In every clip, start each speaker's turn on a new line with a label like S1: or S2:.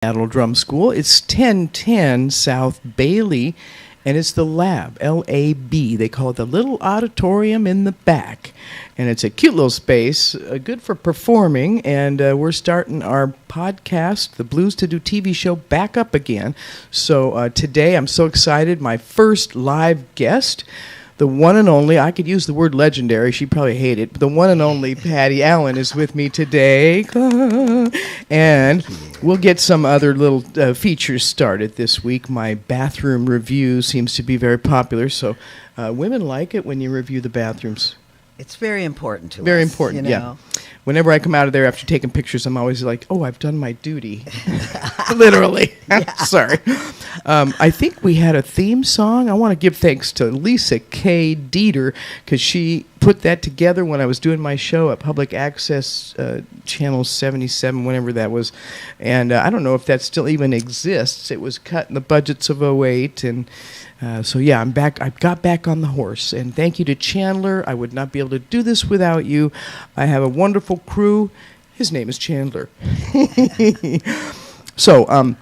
S1: Seattle Drum School. It's 1010 South Bailey, and it's the Lab, L-A-B. They call it the little auditorium in the back. And it's a cute little space, good for performing, and we're starting our podcast, the Blues to Do TV show, back up again. So today I'm so excited, my first live guest, the one and only, I could use the word legendary, she'd probably hate it, but the one and only Patti Allen is with me today. And we'll get some other little features started this week. My bathroom review seems to be very popular, so women like it when you review the bathrooms.
S2: It's very important to us.
S1: Very important, yeah. Whenever I come out of there after taking pictures, I'm always like, oh, I've done my duty. Literally. Sorry. I think we had a theme song. I want to give thanks to Lisa K. Dieter because she put that together when I was doing my show at Public Access Channel 77, whenever that was. And I don't know if that still even exists. It was cut in the budgets of '08. And so, yeah, I'm back. I got back on the horse. And thank you to Chandler. I would not be able to do this without you. I have a wonderful crew. His name is Chandler. So,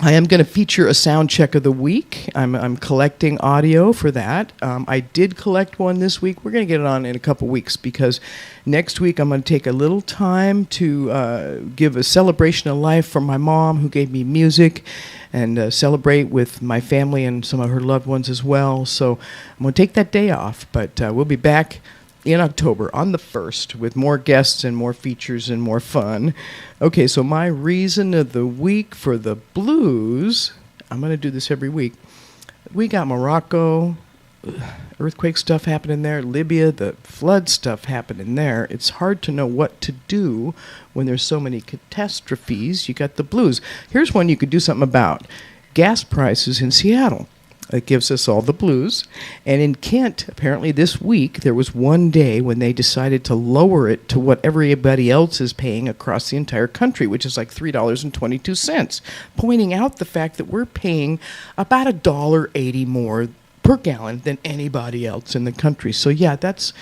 S1: I am going to feature a sound check of the week. I'm collecting audio for that. I did collect one this week. We're going to get it on in a couple weeks because next week I'm going to take a little time to give a celebration of life for my mom who gave me music and celebrate with my family and some of her loved ones as well. So I'm going to take that day off, but we'll be back in October on the 1st with more guests and more features and more fun. Okay, so my reason of the week for the blues, I'm going to do this every week. We got Morocco, earthquake stuff happening there, Libya, the flood stuff happening there. It's hard to know what to do when there's so many catastrophes. You got the blues. Here's one you could do something about. Gas prices in Seattle. It gives us all the blues. And in Kent, apparently this week, there was one day when they decided to lower it to what everybody else is paying across the entire country, which is like $3.22, pointing out the fact that we're paying about $1.80 more per gallon than anybody else in the country. So, yeah, that's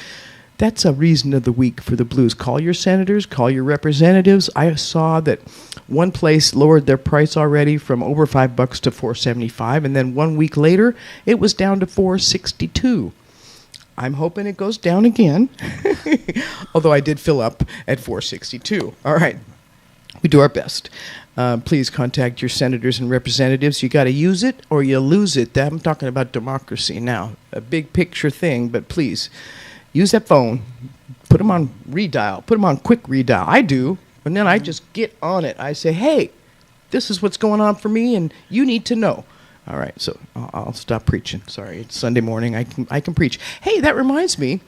S1: a reason of the week for the blues. Call your senators, call your representatives. I saw that one place lowered their price already from over $5 to $4.75, and then 1 week later, it was down to $4.62. I'm hoping it goes down again, although I did fill up at $4.62. All right, we do our best. Please contact your senators and representatives. You got to use it or you lose it. I'm talking about democracy now, a big picture thing, but please use that phone, put them on redial, put them on quick redial. I do, and then I just get on it. I say, hey, this is what's going on for me, and you need to know. All right, so I'll stop preaching. Sorry, it's Sunday morning. I can preach. Hey, that reminds me,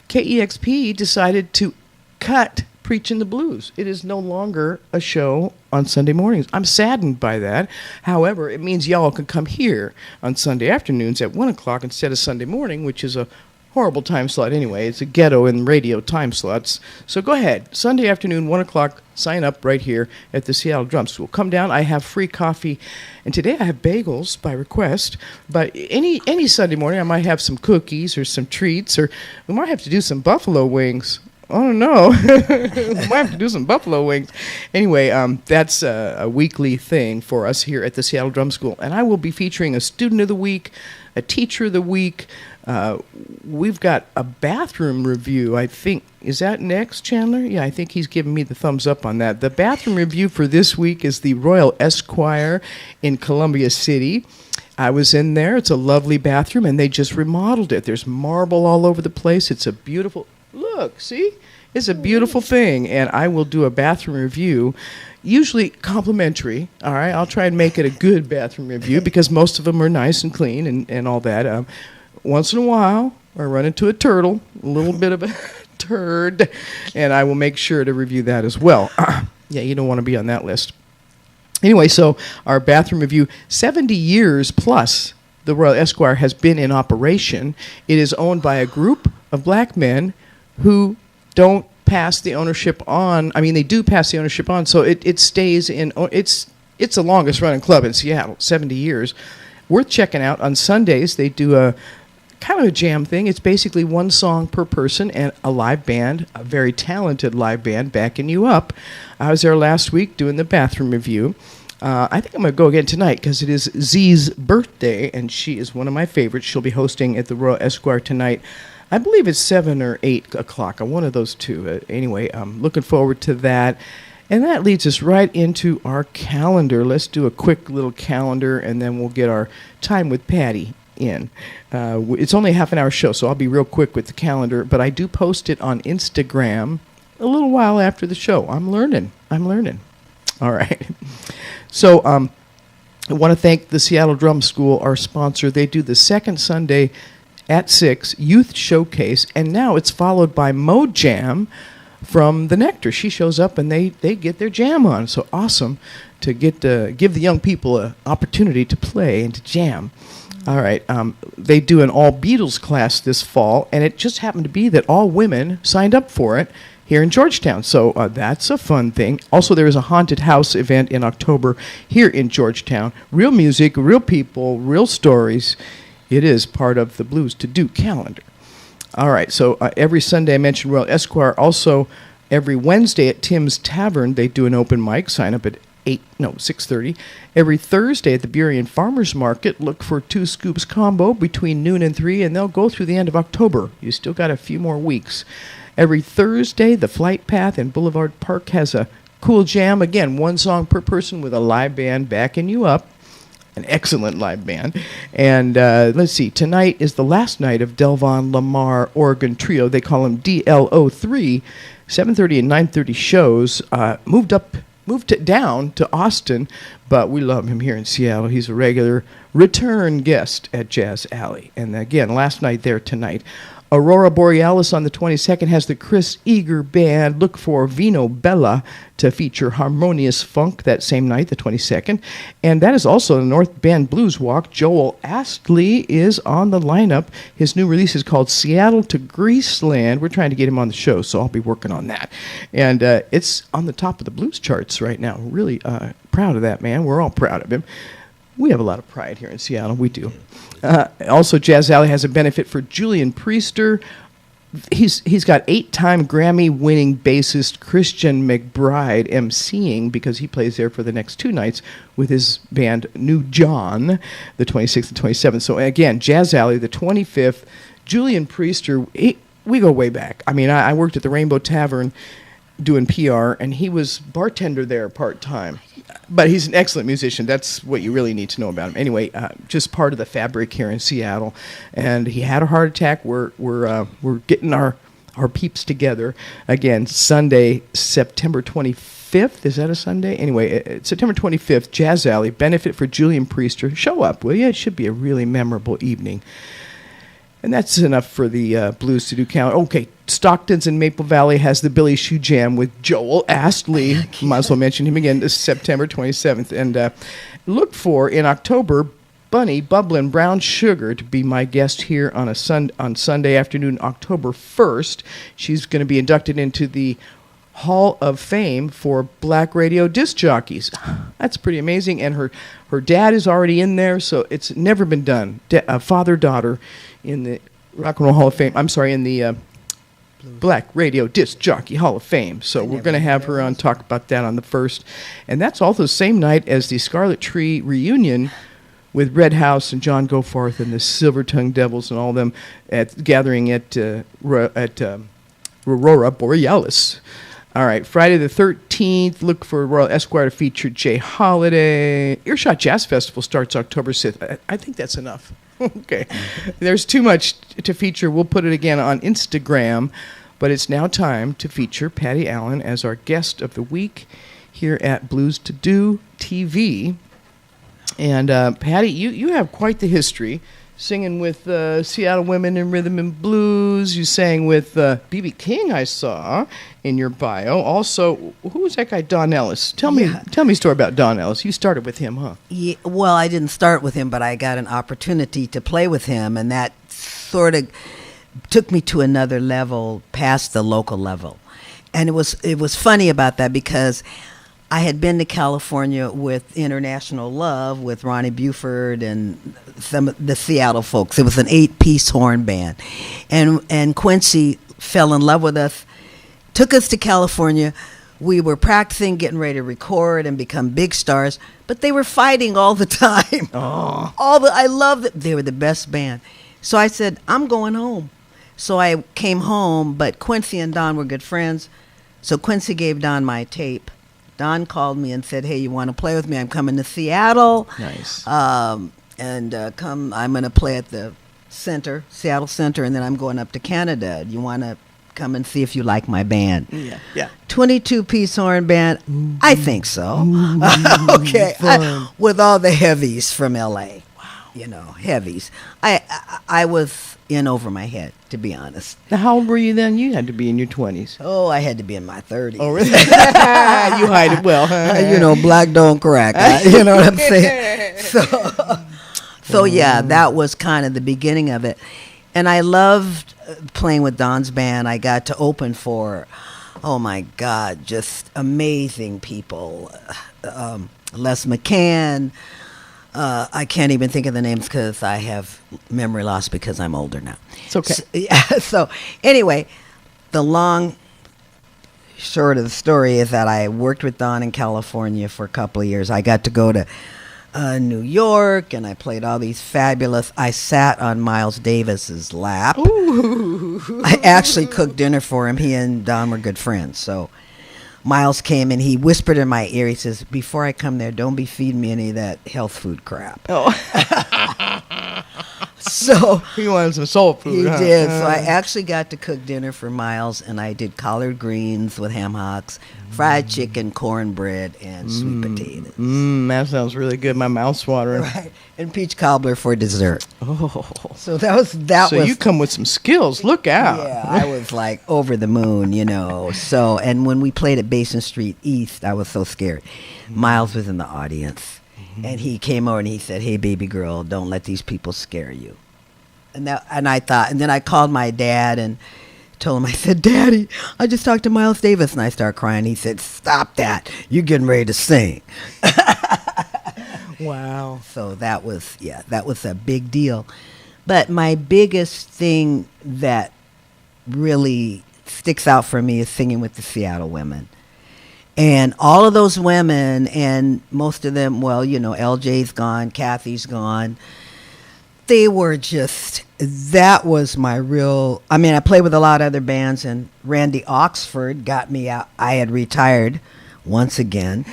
S1: KEXP decided to cut Preaching the Blues. It is no longer a show on Sunday mornings. I'm saddened by that. However, it means y'all can come here on Sunday afternoons at 1 o'clock instead of Sunday morning, which is a horrible time slot anyway. It's a ghetto in radio time slots. So go ahead. Sunday afternoon, 1 o'clock, sign up right here at the Seattle Drum School. Come down. I have free coffee. And today I have bagels by request. But any Sunday morning, I might have some cookies or some treats. Or we might have to do some buffalo wings. Oh, no. We might have to do some buffalo wings. Anyway, that's a weekly thing for us here at the Seattle Drum School. And I will be featuring a student of the week, a teacher of the week. We've got a bathroom review, I think. Is that next, Chandler? Yeah, I think he's giving me the thumbs up on that. The bathroom review for this week is the Royal Esquire in Columbia City. I was in there. It's a lovely bathroom, and they just remodeled it. There's marble all over the place. It's a beautiful... Look, see? It's a beautiful thing, and I will do a bathroom review, usually complimentary. All right, I'll try and make it a good bathroom review because most of them are nice and clean and all that. Once in a while, I run into a turtle, a little bit of a turd, and I will make sure to review that as well. Yeah, you don't want to be on that list. Anyway, so our bathroom review, 70 years plus the Royal Esquire has been in operation. It is owned by a group of black men who don't pass the ownership on. I mean, they do pass the ownership on, so it stays in. It's the longest running club in Seattle, 70 years. Worth checking out. On Sundays, they do a kind of a jam thing. It's basically one song per person and a live band, a very talented live band backing you up. I was there last week doing the bathroom review. I think I'm going to go again tonight because it is Z's birthday, and she is one of my favorites. She'll be hosting at the Royal Esquire tonight. I believe it's 7 or 8 o'clock, one of those two. Anyway, I'm looking forward to that. And that leads us right into our calendar. Let's do a quick little calendar, and then we'll get our time with Patti in. It's only a half-an-hour show, so I'll be real quick with the calendar, but I do post it on Instagram a little while after the show. I'm learning. All right. So I want to thank the Seattle Drum School, our sponsor. They do the second Sunday at 6 Youth Showcase, and now it's followed by Mo Jam from the Nectar. She shows up, and they get their jam on. So awesome to give the young people an opportunity to play and to jam. All right. They do an all Beatles class this fall, and it just happened to be that all women signed up for it here in Georgetown. So that's a fun thing. Also, there is a haunted house event in October here in Georgetown. Real music, real people, real stories. It is part of the Blues to Do calendar. All right, so every Sunday I mentioned Royal Esquire. Also, every Wednesday at Tim's Tavern, they do an open mic. Sign up at 6:30. Every Thursday at the Burien Farmers Market, look for Two Scoops Combo between noon and 3, and they'll go through the end of October. You still got a few more weeks. Every Thursday, the Flight Path in Boulevard Park has a cool jam. Again, one song per person with a live band backing you up. An excellent live band. And let's see, tonight is the last night of Delvon Lamar Organ Trio. They call him DLO3. 7:30 and 9:30 shows. Moved it down to Austin, but we love him here in Seattle. He's a regular return guest at Jazz Alley. And again, last night there tonight. Aurora Borealis on the 22nd has the Chris Eager Band. Look for Vino Bella to feature Harmonious Funk that same night, the 22nd. And that is also the North Bend Blues Walk. Joel Astley is on the lineup. His new release is called Seattle to Greaseland. We're trying to get him on the show, so I'll be working on that. And it's on the top of the blues charts right now. Really proud of that, man. We're all proud of him. We have a lot of pride here in Seattle. We do. Also, Jazz Alley has a benefit for Julian Priester. He's got 8-time Grammy-winning bassist Christian McBride emceeing because he plays there for the next 2 nights with his band New John, the 26th and 27th. So again, Jazz Alley, the 25th. Julian Priester, we go way back. I mean, I worked at the Rainbow Tavern doing PR, and he was bartender there part-time. But he's an excellent musician. That's what you really need to know about him. Anyway, just part of the fabric here in Seattle. And he had a heart attack. We're getting our peeps together. Again, Sunday, September 25th. Is that a Sunday? Anyway, September 25th, Jazz Alley, benefit for Julian Priester. Show up, will you? It should be a really memorable evening. And that's enough for the Blues to Do calendar. Okay, Stockton's in Maple Valley has the Billy Shoe Jam with Joel Astley. Might as well mention him again. This is September 27th. And look for, in October, Bunny Bubbling Brown Sugar to be my guest here on on Sunday afternoon, October 1st. She's going to be inducted into the Hall of Fame for Black radio disc jockeys. That's pretty amazing. And her dad is already in there, so it's never been done. Father-daughter in the Rock and Roll Hall of Fame. I'm sorry, in the Black Radio Disc Jockey Hall of Fame. So we're going to have her on, talk about that on the 1st. And that's also the same night as the Scarlet Tree reunion with Red House and John Goforth and the Silver Tongue Devils and all of them gathering at Aurora Borealis. All right, Friday the 13th, look for Royal Esquire to feature Jay Holiday. Earshot Jazz Festival starts October 6th. I think that's enough. Okay. There's too much to feature. We'll put it again on Instagram, but it's now time to feature Patti Allen as our guest of the week here at Blues to Do TV. And Patti, you have quite the history. Singing with Seattle Women in Rhythm and Blues. You sang with B.B. King, I saw, in your bio. Also, who was that guy, Don Ellis? Tell me a story about Don Ellis. You started with him, huh?
S2: Yeah, well, I didn't start with him, but I got an opportunity to play with him, and that sort of took me to another level past the local level. And it was funny about that because I had been to California with International Love with Ronnie Buford and some of the Seattle folks. It was an 8-piece horn band. And Quincy fell in love with us, took us to California. we were practicing, getting ready to record and become big stars, but they were fighting all the time.
S1: Oh.
S2: I loved it. They were the best band. So I said, I'm going home. So I came home, but Quincy and Don were good friends. So Quincy gave Don my tape. Don called me and said, hey, you want to play with me? I'm coming to Seattle.
S1: Nice.
S2: I'm going to play at the center, Seattle Center, and then I'm going up to Canada. You want to come and see if you like my band?
S1: Yeah.
S2: 22-piece horn band. I think so. Okay. With all the heavies from L.A. Wow. Heavies. I was in over my head, to be honest.
S1: Now, how old were you then? You had to be in your 20s.
S2: Oh, I had to be in my 30s.
S1: Oh, really? You hide it well, huh?
S2: Black don't crack. You know what I'm saying? So yeah, that was kind of the beginning of it. And I loved playing with Don's band. I got to open for, oh my God, just amazing people. Les McCann. I can't even think of the names because I have memory loss because I'm older now.
S1: It's okay.
S2: So anyway, the long short of the story is that I worked with Don in California for a couple of years. I got to go to New York, and I played all these fabulous. I sat on Miles Davis's lap. Ooh. I actually cooked dinner for him. He and Don were good friends. So Miles came and he whispered in my ear. He says, "Before I come there, don't be feeding me any of that health food crap."
S1: Oh.
S2: So
S1: he wanted some soul food.
S2: He did. So I actually got to cook dinner for Miles, and I did collard greens with ham hocks, fried chicken, cornbread, and sweet potatoes.
S1: That sounds really good. My mouth's watering.
S2: Right, and peach cobbler for dessert.
S1: Oh,
S2: so that was.
S1: So you come with some skills. Look out!
S2: Yeah, I was like over the moon, So, and when we played at Basin Street East, I was so scared. Miles was in the audience. And he came over and he said, "Hey, baby girl, don't let these people scare you." And I thought, and then I called my dad and told him, I said, "Daddy, I just talked to Miles Davis," and I started crying. He said, "Stop that! You're getting ready to sing."
S1: Wow.
S2: So that was a big deal. But my biggest thing that really sticks out for me is singing with the Seattle women. And all of those women, and most of them, LJ's gone, Kathy's gone. They were that was my real, I played with a lot of other bands, and Randy Oxford got me out. I had retired once again.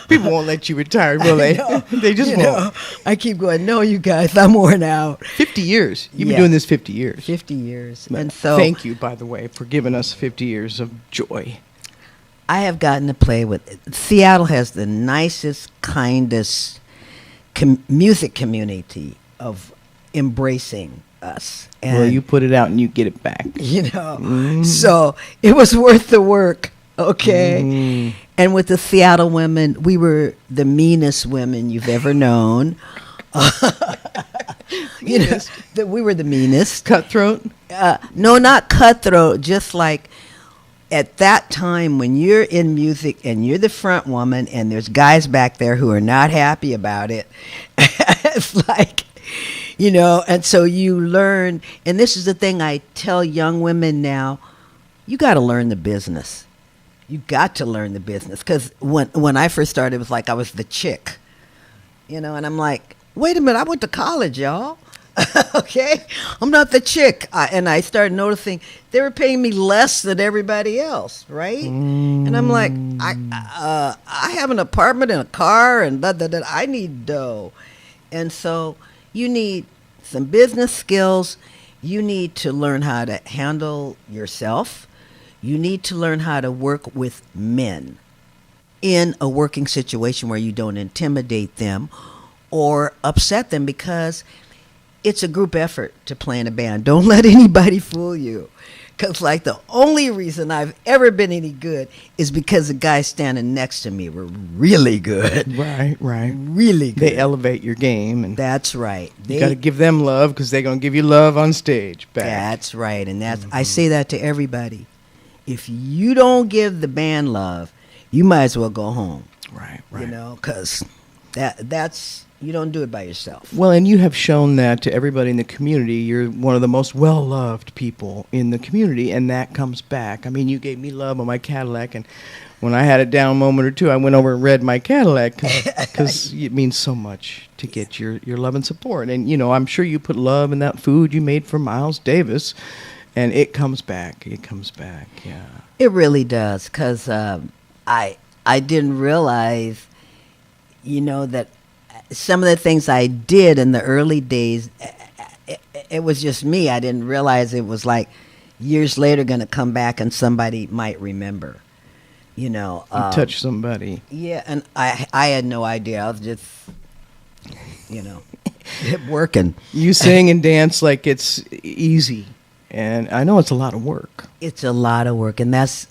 S1: People won't let you retire, will they? They just won't.
S2: I keep going, no, you guys, I'm worn out.
S1: 50 years. You've been doing this 50 years.
S2: 50 years.
S1: And so, thank you, by the way, for giving us 50 years of joy.
S2: I have gotten to play with. Seattle has the nicest, kindest music community of embracing us. And,
S1: well, you put it out and you get it back.
S2: So it was worth the work, okay? And with the Seattle women, we were the meanest women you've ever known. We were the meanest.
S1: Cutthroat?
S2: No, not cutthroat, just like... At that time, when you're in music and you're the front woman and there's guys back there who are not happy about it, it's like, and so you learn, and this is the thing I tell young women now, you got to learn the business. You got to learn the business. Because when I first started, it was like I was the chick, and I'm like, wait a minute, I went to college, y'all. Okay, I'm not the chick. And I started noticing they were paying me less than everybody else, right? And I'm like, I have an apartment and a car and I need dough. And so you need some business skills. You need to learn how to handle yourself. You need to learn how to work with men in a working situation where you don't intimidate them or upset them, because it's a group effort to play in a band. Don't let anybody fool you. Because, the only reason I've ever been any good is because the guys standing next to me were really good.
S1: Right.
S2: Really good.
S1: They elevate your game. And
S2: that's right.
S1: You got to give them love because they're going to give you love on stage back.
S2: That's right. And I say that to everybody. If you don't give the band love, you might as well go home.
S1: Right.
S2: Because That's you don't do it by yourself.
S1: Well, and you have shown that to everybody in the community. You're one of the most well-loved people in the community, and that comes back. I mean, you gave me love on my Cadillac, and when I had a down moment or two, I went over and read my Cadillac because it means so much to get your love and support. And, you know, I'm sure you put love in that food you made for Miles Davis, and it comes back. It comes back, yeah.
S2: It really does, because I didn't realize, you know, that some of the things I did in the early days, it was just me. I didn't realize it was like years later going to come back and somebody might remember, you know.
S1: Touch somebody.
S2: Yeah, and I had no idea. I was just, you know, working.
S1: You sing and dance like it's easy. And I know it's a lot of work.
S2: It's a lot of work, and that's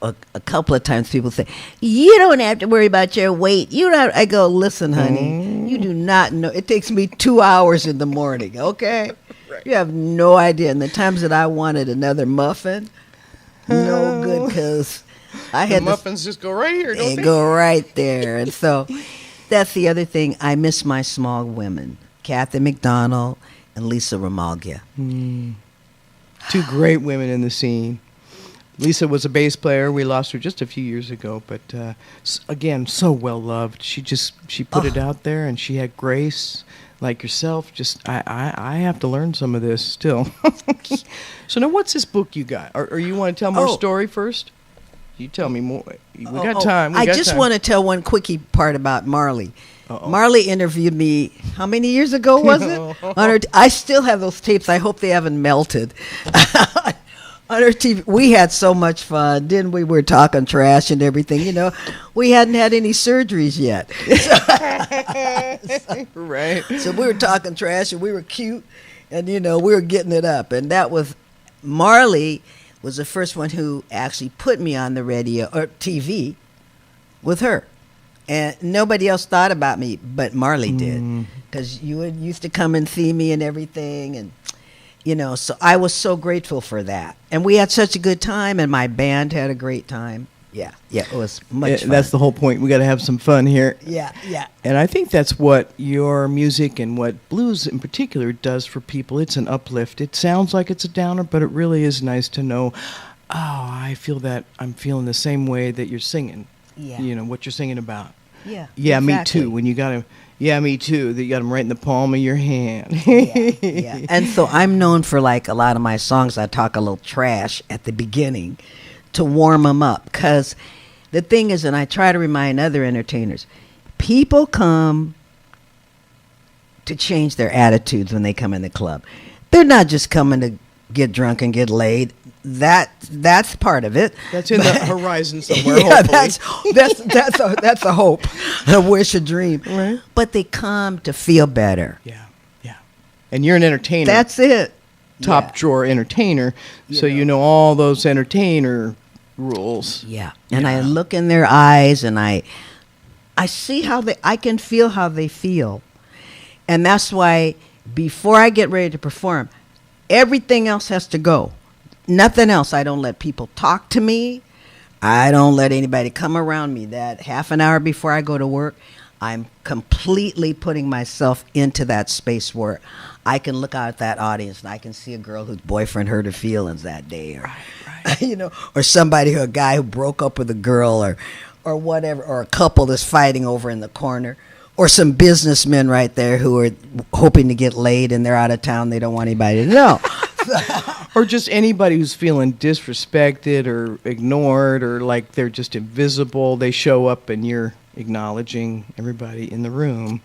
S2: a couple of times people say, you don't have to worry about your weight. You don't. I go, listen, honey, you do not know. It takes me 2 hours in the morning, okay? Right. You have no idea. And the times that I wanted another muffin, no good, because I had
S1: the muffins just go right here, don't they?
S2: They go right there. And so that's the other thing. I miss my small women, Kathy McDonald and Lisa Ramalgia.
S1: Two great women in the scene. Lisa was a bass player. We lost her just a few years ago, but again, so well loved. She put it out there, and she had grace, like yourself. Just I have to learn some of this still. So now, what's this book you got? Or you want to tell more story first? You tell me more. We got time.
S2: I just want to tell one quickie part about Marlee. Marlee interviewed me, how many years ago was it? I still have those tapes. I hope they haven't melted. On her TV, we had so much fun, didn't we? We were talking trash and everything. You know, we hadn't had any surgeries yet.
S1: Right.
S2: So we were talking trash, and we were cute, and, you know, we were getting it up. And that was, Marlee was the first one who actually put me on the radio or TV with her. And nobody else thought about me, but Marlee did, because you used to come and see me and everything, and, you know, so I was so grateful for that. And we had such a good time, and my band had a great time. Yeah, it was much fun.
S1: That's the whole point. We got to have some fun here.
S2: Yeah.
S1: And I think that's what your music and what blues in particular does for people. It's an uplift. It sounds like it's a downer, but it really is nice to know, I feel that I'm feeling the same way that you're singing.
S2: Yeah.
S1: You know, what you're singing about.
S2: Yeah,
S1: exactly. Me too. When you got to, me too. That you got them right in the palm of your hand.
S2: Yeah. And so I'm known for, like, a lot of my songs, I talk a little trash at the beginning to warm them up. Because the thing is, and I try to remind other entertainers, people come to change their attitudes when they come in the club. They're not just coming to get drunk and get laid. That's part of it.
S1: That's in the horizon somewhere.
S2: Yeah,
S1: hopefully.
S2: that's a hope, a wish, a dream.
S1: Right.
S2: But they come to feel better.
S1: Yeah. And you're an entertainer.
S2: That's it.
S1: Top drawer entertainer. You know all those entertainer rules.
S2: Yeah. And I look in their eyes, and I see I can feel how they feel, and that's why before I get ready to perform, everything else has to go. Nothing else. I don't let people talk to me. I don't let anybody come around me. That half an hour before I go to work, I'm completely putting myself into that space where I can look out at that audience and I can see a girl whose boyfriend hurt her feelings that day, or you know, or somebody, or a guy who broke up with a girl, or whatever, or a couple that's fighting over in the corner, or some businessmen right there who are hoping to get laid and they're out of town. They don't want anybody to know.
S1: Or just anybody who's feeling disrespected or ignored, or like they're just invisible. They show up and you're acknowledging everybody in the room.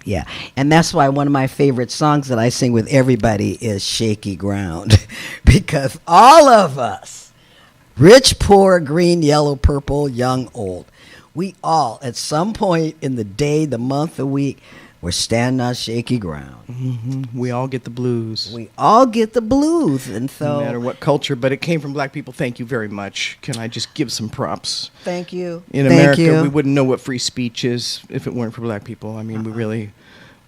S2: Yeah. And that's why one of my favorite songs that I sing with everybody is Shaky Ground. Because all of us, rich, poor, green, yellow, purple, young, old, we all, at some point in the day, the month, the week, we're standing on shaky ground.
S1: Mm-hmm. We all get the blues.
S2: And so,
S1: no matter what culture, but it came from black people. Thank you very much. Can I just give some props?
S2: Thank you.
S1: In America, we wouldn't know what free speech is if it weren't for black people. I mean,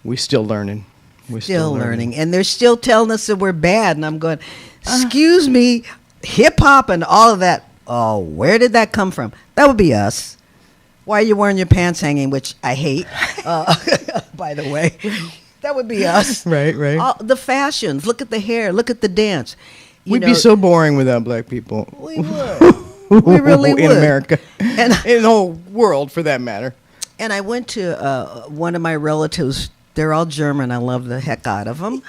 S1: we're still learning. We're still learning.
S2: And they're still telling us that we're bad. And I'm going, excuse me, hip hop and all of that. Oh, where did that come from? That would be us. Why are you wearing your pants hanging, which I hate, by the way. That would be us.
S1: Right.
S2: The fashions. Look at the hair. Look at the dance.
S1: We'd be so boring without black people.
S2: We would. We really would.
S1: In America.
S2: And
S1: in the whole world, for that matter.
S2: And I went to one of my relatives. They're all German. I love the heck out of them.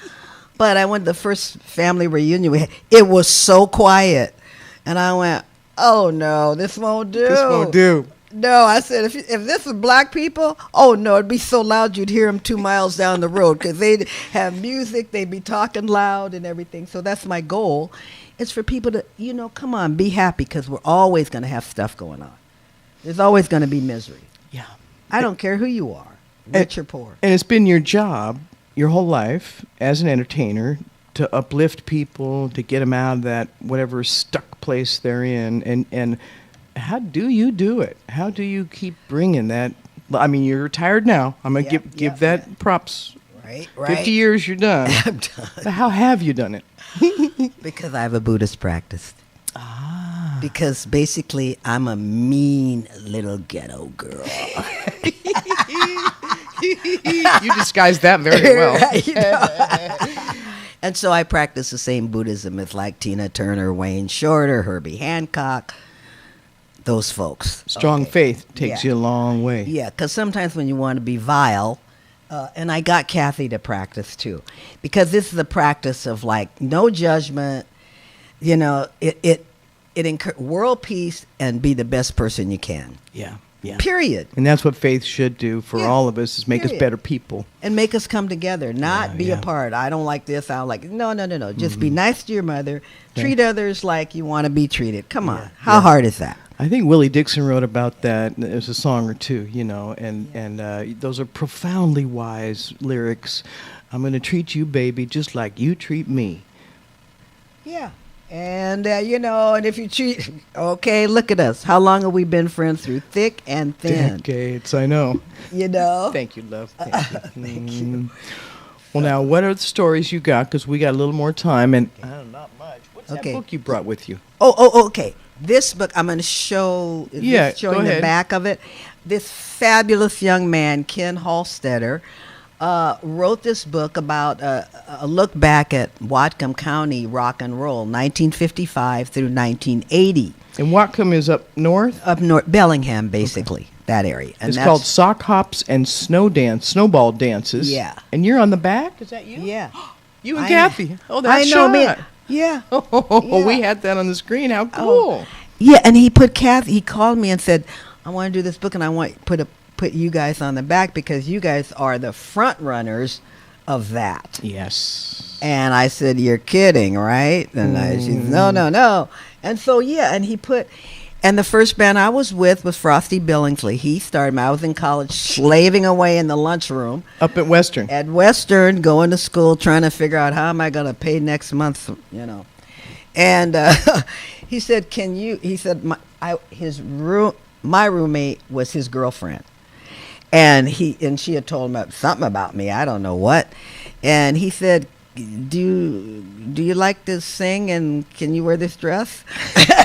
S2: But I went to the first family reunion we had. It was so quiet. And I went, oh, no, this won't do.
S1: This won't do.
S2: No, I said, if this is black people, oh, no, it'd be so loud you'd hear them 2 miles down the road because they'd have music, they'd be talking loud and everything. So that's my goal. It's for people to, come on, be happy because we're always going to have stuff going on. There's always going to be misery.
S1: Yeah.
S2: I don't care who you are, rich or poor.
S1: And it's been your job your whole life as an entertainer to uplift people, to get them out of that whatever stuck place they're in. And how do you do it? How do you keep bringing that? I mean, you're retired now. I'm going to give that props.
S2: Right.
S1: 50 years, you're done.
S2: I'm done.
S1: But how have you done it?
S2: Because I have a Buddhist practice. Because basically, I'm a mean little ghetto girl.
S1: You disguised that very well.
S2: Right, And so I practice the same Buddhism as like Tina Turner, Wayne Shorter, Herbie Hancock, those folks.
S1: Strong faith takes you a long way.
S2: Yeah, because sometimes when you want to be vile, and I got Kathy to practice too, because this is a practice of like no judgment, it world peace and be the best person you can.
S1: Yeah.
S2: Period.
S1: And that's what faith should do for all of us, is make us better people.
S2: And make us come together, not be apart. I don't like this, I don't like it. No. Just be nice to your mother. Treat others like you want to be treated. Come on. How hard is that?
S1: I think Willie Dixon wrote about that. There's a song or two, and those are profoundly wise lyrics. I'm going to treat you, baby, just like you treat me.
S2: Yeah. And, and if you treat, look at us. How long have we been friends through thick and thin?
S1: Decades, I know.
S2: Thank
S1: you, love.
S2: Thank you.
S1: Well, now, what are the stories you got? Because we got a little more time, and not much. What's that book you brought with you?
S2: Okay. This book, I'm going to show, showing the back of it. This fabulous young man, Ken Halstetter, wrote this book about a look back at Whatcom County rock and roll, 1955 through 1980.
S1: And Whatcom is up north?
S2: Up north, Bellingham, basically, that area. And
S1: it's called Sock Hops and Snowball Dances.
S2: Yeah.
S1: And you're on the back? Is that you?
S2: Yeah.
S1: You and Kathy. Oh, that's
S2: I know
S1: shot.
S2: me. Yeah.
S1: We had that on the screen. How cool.
S2: Yeah, and he called me and said, I want to do this book and I want to put you guys on the back because you guys are the front runners of that.
S1: Yes.
S2: And I said, you're kidding, right? And she said, no. And so, and the first band I was with was Frosty Billingsley. He started me. I was in college slaving away in the lunchroom.
S1: Up at Western.
S2: At Western, going to school, trying to figure out how am I going to pay next month, And he said, my roommate was his girlfriend. And she had told him something about me. I don't know what. And he said, do you like to sing and can you wear this dress? I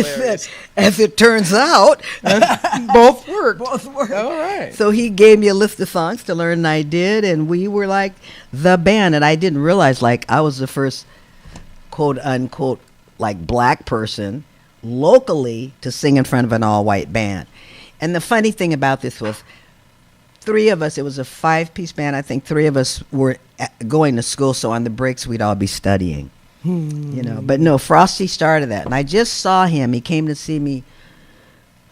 S2: said, as it turns out,
S1: both worked.
S2: Both worked.
S1: All right.
S2: So he gave me a list of songs to learn, and I did, and we were like the band. And I didn't realize I was the first quote unquote black person locally to sing in front of an all-white band. And the funny thing about this was, three of us, it was a 5-piece band, I think 3 of us were going to school, so on the breaks we'd all be studying. But no, Frosty started that. And I just saw him. He came to see me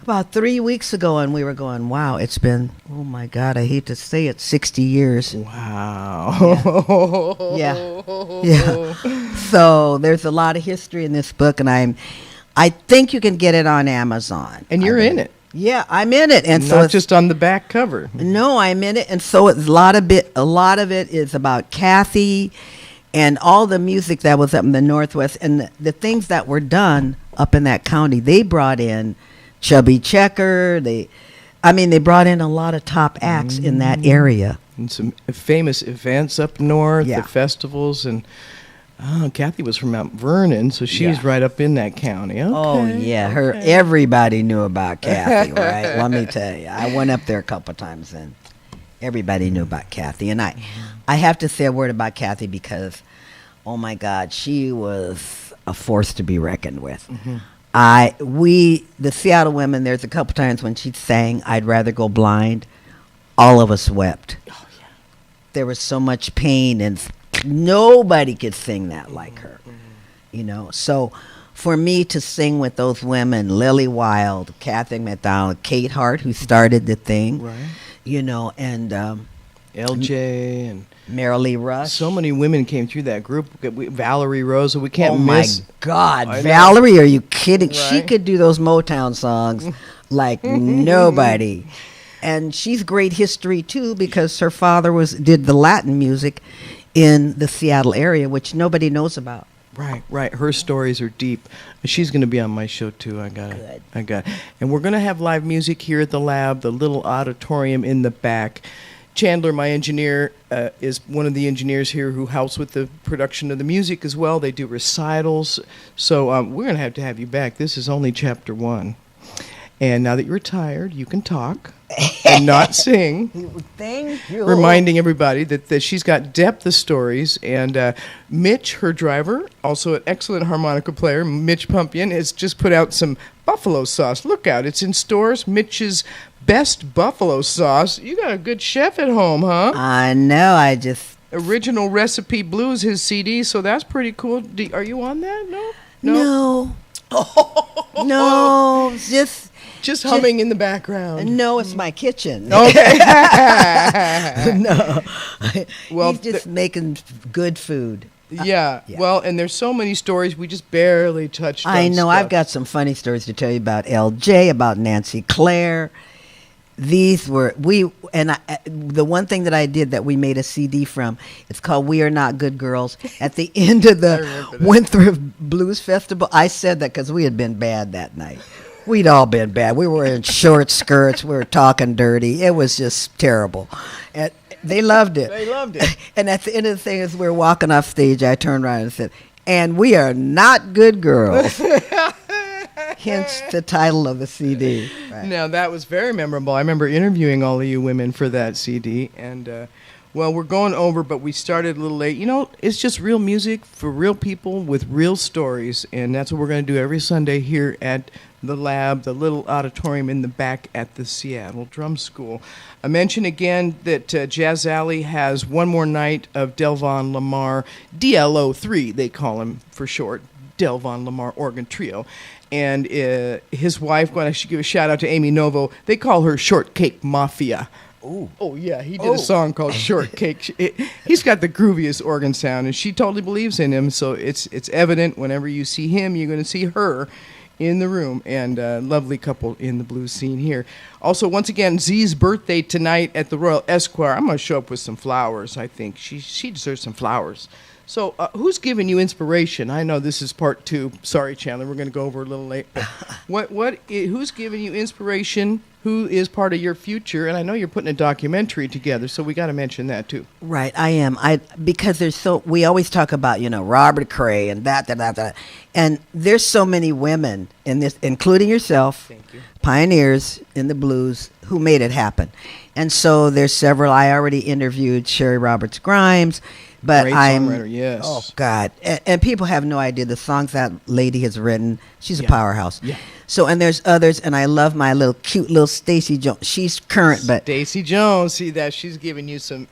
S2: about 3 weeks ago, and we were going, wow, it's been, oh my God, I hate to say it, 60 years.
S1: Wow.
S2: Yeah. So there's a lot of history in this book, and I think you can get it on Amazon.
S1: And you're in it.
S2: Yeah, I'm in it, and
S1: not just on the back cover.
S2: No, I'm in it, and so it's a lot of it is about Kathy, and all the music that was up in the Northwest, and the things that were done up in that county. They brought in Chubby Checker. They brought in a lot of top acts in that area,
S1: and some famous events up north,
S2: the
S1: festivals, and Oh, Kathy was from Mount Vernon, so she was right up in that county. Okay,
S2: Oh yeah, everybody knew about Kathy, right? Let me tell you, I went up there a couple times and everybody knew about Kathy. And I have to say a word about Kathy because, oh my God, she was a force to be reckoned with. The Seattle women, there's a couple times when she sang "I'd Rather Go Blind," all of us wept. Oh yeah, there was so much pain, and nobody could sing that like her. You know, so for me to sing with those women, Lily Wild, Kathy McDonald, Kate Hart, who started the thing,
S1: right?
S2: You know, and
S1: LJ and
S2: Marlee Rush.
S1: So many women came through that group. Valerie Rosa, we can't miss.
S2: Oh my God, Valerie, are you kidding?
S1: Right?
S2: She could do those Motown songs like nobody. And she's great history too because her father did the Latin music in the Seattle area, which nobody knows about.
S1: Right. Her stories are deep. She's going to be on my show too. I got it. And we're going to have live music here at the lab, the little auditorium in the back. Chandler, my engineer, is one of the engineers here who helps with the production of the music as well. They do recitals. So we're going to have you back. This is only chapter 1. And now that you're retired, you can talk and not sing.
S2: Thank you.
S1: Reminding everybody that she's got depth of stories. And Mitch, her driver, also an excellent harmonica player, Mitch Pumpian, has just put out some buffalo sauce. Look out, it's in stores. Mitch's best buffalo sauce. You got a good chef at home, huh?
S2: I know,
S1: Original Recipe Blues, his CD, so that's pretty cool. Are you on that?
S2: No. No,
S1: just humming in the background.
S2: No, it's my kitchen.
S1: Okay.
S2: No.
S1: Well,
S2: he's just making good food.
S1: Yeah. Well, and there's so many stories we just barely touched on.
S2: I know.
S1: Stuff.
S2: I've got some funny stories to tell you about LJ, about Nancy Claire. These were the one thing that I did that we made a CD from. It's called "We Are Not Good Girls." At the end of the Winthrop Blues Festival, I said that because we had been bad that night. We'd all been bad. We were in short skirts. We were talking dirty. It was just terrible. And they loved it. And at the end of the thing, as we were walking off stage, I turned around and said, "And we are not good girls." Hence the title of the CD. Right.
S1: Now, that was very memorable. I remember interviewing all of you women for that CD. And, well, we're going over, but we started a little late. You know, it's just real music for real people with real stories. And that's what we're going to do every Sunday here at the lab, the little auditorium in the back at the Seattle Drum School. I mention again that Jazz Alley has one more night of Delvon Lamar, DLO3, they call him for short, Delvon Lamar Organ Trio. And his wife, I should give a shout out to Amy Novo, they call her Shortcake Mafia. Ooh. Oh, yeah, he did a song called Shortcake. He's got the grooviest organ sound, and she totally believes in him, so it's evident whenever you see him, you're going to see her in the room, and lovely couple in the blues scene here. Also, once again, Z's birthday tonight at the Royal Esquire. I'm going to show up with some flowers, I think. She deserves some flowers. So who's giving you inspiration? I know this is part 2. Sorry, Chandler, we're going to go over a little late. But who's giving you inspiration? Who is part of your future? And I know you're putting a documentary together, so we got to mention that too.
S2: Right, I am. Because we always talk about, Robert Cray and that. And there's so many women in this, including yourself,
S1: thank you,
S2: pioneers in the blues who made it happen. And so there's several. I already interviewed Sherry Roberts Grimes. But
S1: great songwriter, yes.
S2: Oh, God. And people have no idea the songs that lady has written. She's a powerhouse. Yeah. So, and there's others, and I love my cute little Stacy Jones. She's current, but...
S1: Stacy Jones, see that? She's giving you some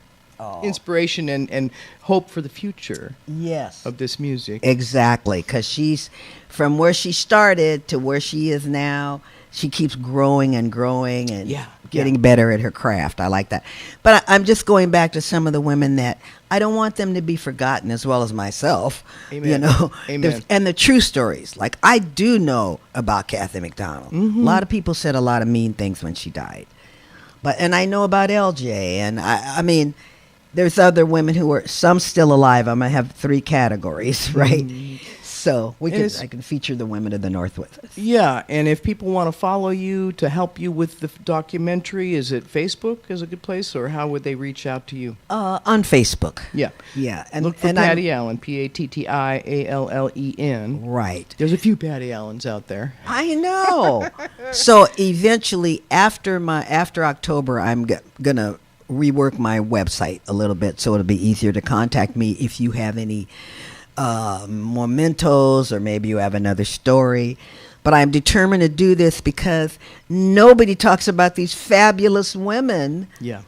S1: inspiration and hope for the future.
S2: Yes.
S1: Of this music.
S2: Exactly, because she's, from where she started to where she is now, she keeps growing and growing and getting better at her craft. I like that. But I'm just going back to some of the women that I don't want them to be forgotten, as well as myself.
S1: Amen. Amen.
S2: And the true stories. Like, I do know about Kathy McDonald. Mm-hmm. A lot of people said a lot of mean things when she died. And I know about LJ. And I mean, there's other women who are, some still alive. I'm going to have 3 categories, right? Mm-hmm. So
S1: And
S2: I can feature the women of the North with us.
S1: Yeah, and if people want to follow you to help you with the documentary, is it Facebook is a good place, or how would they reach out to you?
S2: On Facebook.
S1: Yeah.
S2: Yeah.
S1: Look for Patti Allen, Pattiallen.
S2: Right.
S1: There's a few Patti Allens out there.
S2: I know. So eventually, after October, I'm gonna rework my website a little bit so it'll be easier to contact me if you have any mementos, or maybe you have another story. But I'm determined to do this because nobody talks about these fabulous women.
S1: Yeah.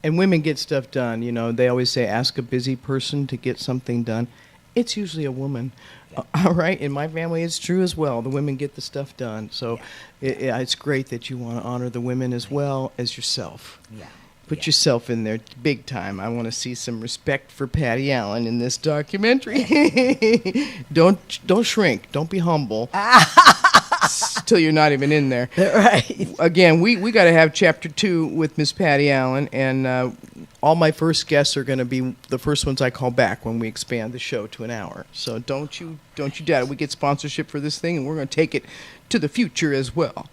S1: And women get stuff done. You know, they always say, ask a busy person to get something done. It's usually a woman. All right. In my family, it's true as well. The women get the stuff done. So it's great that you want to honor the women as well as yourself.
S2: Yeah.
S1: Put yourself in there big time. I want to see some respect for Patti Allen in this documentary. Don't shrink. Don't be humble. Till you're not even in there.
S2: Right.
S1: Again, we got to have chapter 2 with Miss Patti Allen, and all my first guests are going to be the first ones I call back when we expand the show to an hour. So don't you doubt it. We get sponsorship for this thing, and we're going to take it to the future as well.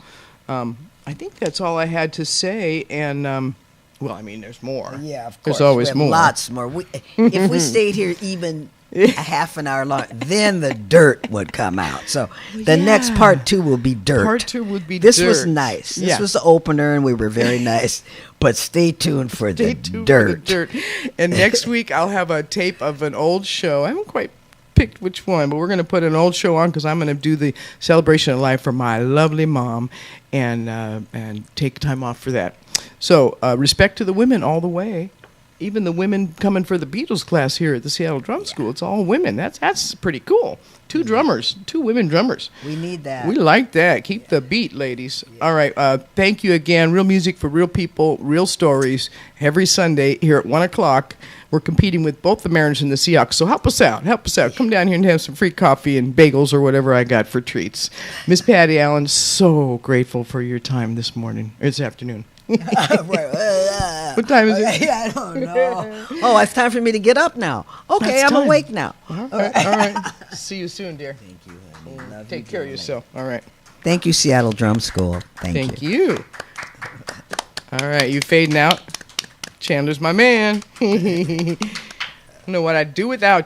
S1: I think that's all I had to say, and well, I mean, there's more.
S2: Yeah, of course.
S1: There's always
S2: we have
S1: more.
S2: Lots more. If we stayed here even a half an hour long, then the dirt would come out. So the next part 2 will be dirt.
S1: Part 2 would be
S2: this
S1: dirt.
S2: Was nice. This
S1: Yeah.
S2: was the opener, and we were very nice. But stay tuned for the dirt.
S1: For the dirt. And next week, I'll have a tape of an old show. I haven't quite picked which one, but we're going to put an old show on because I'm going to do the celebration of life for my lovely mom and take time off for that. So respect to the women all the way. Even the women coming for the Beatles class here at the Seattle Drum School, it's all women. That's pretty cool. 2 drummers, 2 women drummers.
S2: We need that.
S1: We like that. Keep the beat, ladies. All right. Thank you again. Real music for real people, real stories. Every Sunday here at 1 o'clock. We're competing with both the Mariners and the Seahawks. So help us out. Help us out. Come down here and have some free coffee and bagels or whatever I got for treats. Miss Patti Allen, so grateful for your time this morning. Or this afternoon. What time is it?
S2: I don't know. Oh, it's time for me to get up now. Okay,
S1: That's
S2: I'm
S1: time.
S2: awake now.
S1: All right. See you soon, dear.
S2: Thank you, honey. Love
S1: Take
S2: you,
S1: care of
S2: darling.
S1: yourself. All right.
S2: Thank you, Seattle Drum School.
S1: Thank you. All right, you fading out. Chandler's my man. I don't know what I'd do without